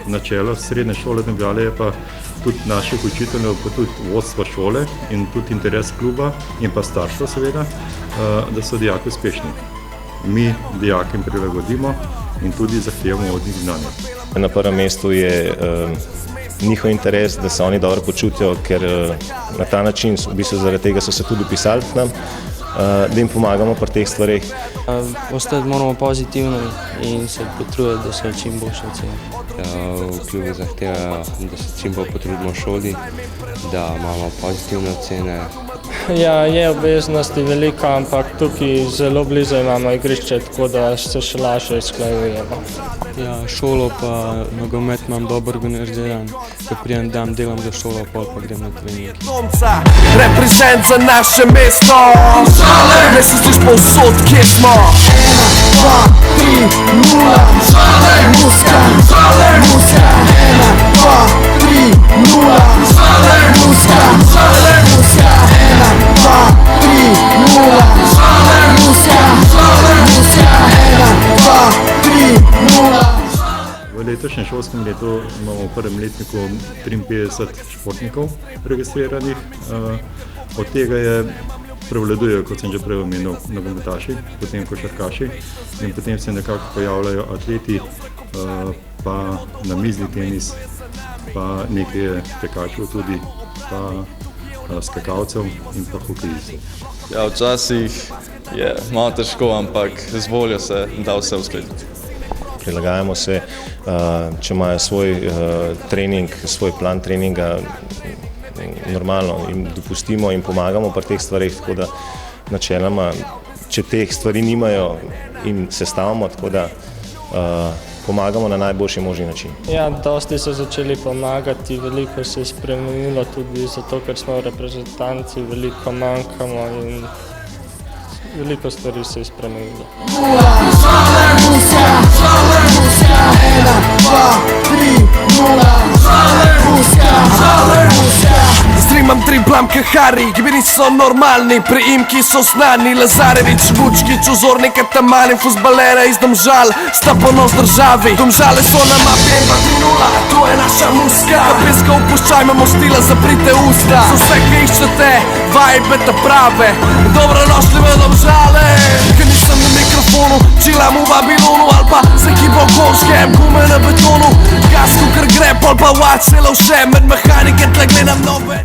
Načelo srednje šole Domžale je pa tudi naših učiteljev, pa tudi vodstva šole in tudi interes kluba in pa staršev seveda, da so dijaki uspešni. Mi dijakom prilagodimo in tudi zahtevamo od njih znanja. Na prvem mestu je njihov interes, da se oni dobro počutijo, ker na ta način, v bistvu zaradi tega so se tudi upisali k nam, da jim pomagamo pri teh stvareh. Ostati moramo pozitivni in se potruditi, da so čim boljše ocene. V klubu zahtevajo, da se čim bolj potrudimo v šoli, da imamo pozitivne ocene. Ja, je obveznosti veliko, ampak tukaj zelo blizu imamo igrišče, tako da se še lažje usklajujemo. Ja, šolo pa nogomet imam dobro organiziran, ko pridem dan, delam za šolo, pol pa grem na trening. Reprezent za naše mesto, ne se zdiš povsod, kje smo. 1, 2, 3, 0, muska, muska, 1, 2, 3, 0, muska, muska, 1, 2, 3, 0, muska, muska, 1, 2, 3, 0. V letošnjem šolskem letu imamo v prvem letniku 53 športnikov registriranih, od tega prevladujejo, kot sem že prej omenil, nogometaši, potem košarkaši in potem se nekako pojavljajo atleti, pa namizni tenis, pa nekaj tekačev tudi, pa skakalcev in pa hokejistov. Ja, včasih je malo težko, ampak z voljo se da vse uskladiti. Prilagajamo se, če imajo svoj trening, svoj plan treninga, normalno jim dopustimo in pomagamo pri teh stvarih, tako da načeloma, če teh stvari nimajo, jim sestavamo, tako da pomagamo na najboljši možni način. Ja, dosti so začeli pomagati, veliko se je spremenilo tudi zato, ker smo v reprezentanci, veliko manjkamo in veliko stvari se je spremenilo. Streamam tri plamke Hari, ki niso normalni, priimki so znani. Lazarević, Vučkić, Ozornik, Atamani, fuzbalera iz Domžal, sta ponos državi. Domžale so na mapi 1-2-0, to je naša muska. Kapeska upuščaj, imamo stila, zaprite usta. Za vse, ki iščete, vibe ta prave, dobrodošli v Domžale. Ker nisem na mikrofonu, čilam v Babilonu, ali pa se kibo koškem, gume na betonu. Gasku, ker gre, pol pa vač, celo vše, med mehanike tle gledam nove.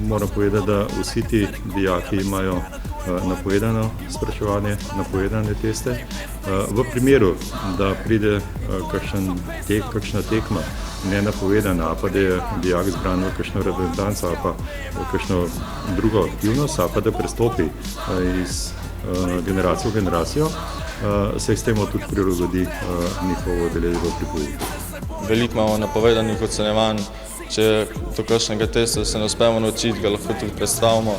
Moram povedati, da vsi ti dijaki imajo napovedano spraševanje, napovedane teste. V primeru, da pride kakšna tekma nenapovedana, pa da je dijak zbran v kakšno reprezentanco ali pa v kakšno drugo aktivnost, ali pa da prestopi iz generacije v generacijo, se s tem tudi prilagodi njihovo udeležbo pri pouku. Veliko imamo napovedanih ocenjevanj. Če do kakšnega testa se ne uspemo naučiti, ga lahko tudi predstavimo.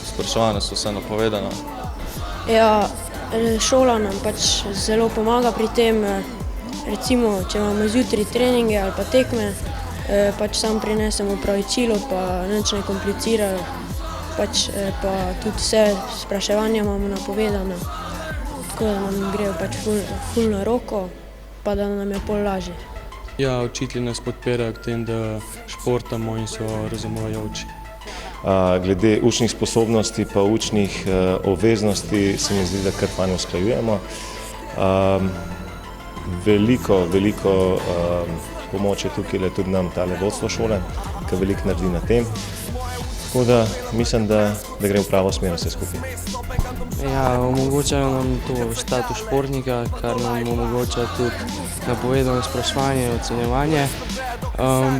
Spraševanja so vse napovedana. Ja, šola nam pač zelo pomaga pri tem. Recimo, če imamo zjutraj treninge ali pa tekme, pač sam prinesemo opravičilo, pa nič ne komplicirajo. Pač pa tudi vse spraševanja imamo napovedana, tako da nam grejo pač ful na roko, pa da nam je pol lažje. Ja, učitelji nas podpirajo k tem, da športamo in so razumevajoči. Glede učnih sposobnosti pa učnih obveznosti se mi zdi, da kar fajn usklajujemo. Veliko pomoč je tukaj tudi nam tale vodstvo šole, ki veliko naredi na tem. Tako da mislim, da gre v pravo smer vse skupaj. Ja, omogočajo nam to status športnika, kar nam omogoča tudi napovedano spraševanje, ocenjevanje.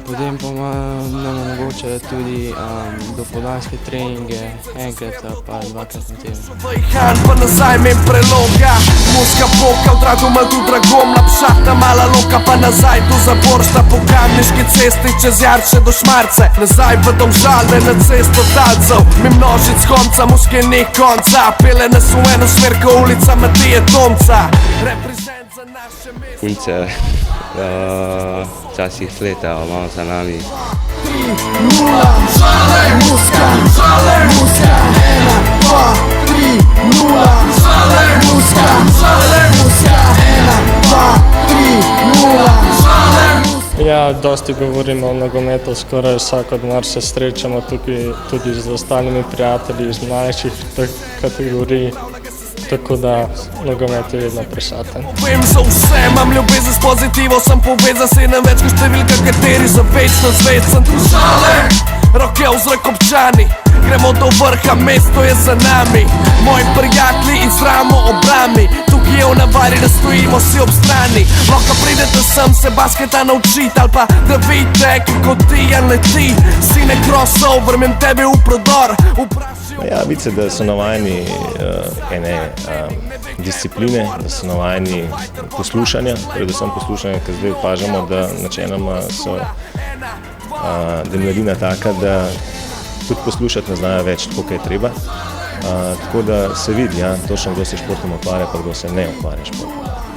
Potem pa nam omogočajo tudi dopoldanske treninge, enkrat pa dvakrat na teden. Pa nazaj me preloga, muska poka, v Dragomal tu Dragom, Lapšata, Mala Loka, pa nazaj tu za Boršta, po Kamniški cesti čez Jarče do Šmarce, nazaj v Domžale na cesto Talcev, mi množic konca, muske ni konca, pele nas v eno smer, ko ulica Matije Tomca. Reprezent za naše mesto. Punce včasih fletajo malo za nami. 3, 0, muska, muska, 1, 2, 3, 0, muska. dosti govorimo o nogometu, skoraj vsak odmor se srečamo tukaj tudi z ostalimi prijatelji iz mlajših kategorij, tako da nogomet je vedno prisoten. Vem za vse, imam ljubezen s pozitivo, sem povezan, sedem več kot številka, kateri za večno zvest. Sem Domžale, roke v zrak občani, gremo do vrha, mesto je za nami. Moji prijatelji iz ramo obrami, tukaj je v navari, da stojimo si ob strani. Lahko pridete sem se basketa naučit, ali pa da vidite, kako Dijan leti. Sine crossover, imam tebe v prodor. Ja, vidi se, da so navajeni ene discipline, da so navajeni poslušanja, predvsem poslušanja, ker zdaj opažamo, da načeloma so, da je mladina taka, da tudi poslušati ne znajo več, tako je treba. Tako da se vidi, ja, točno kdo se športom ukvarja, pa kdo se ne ukvarja športom.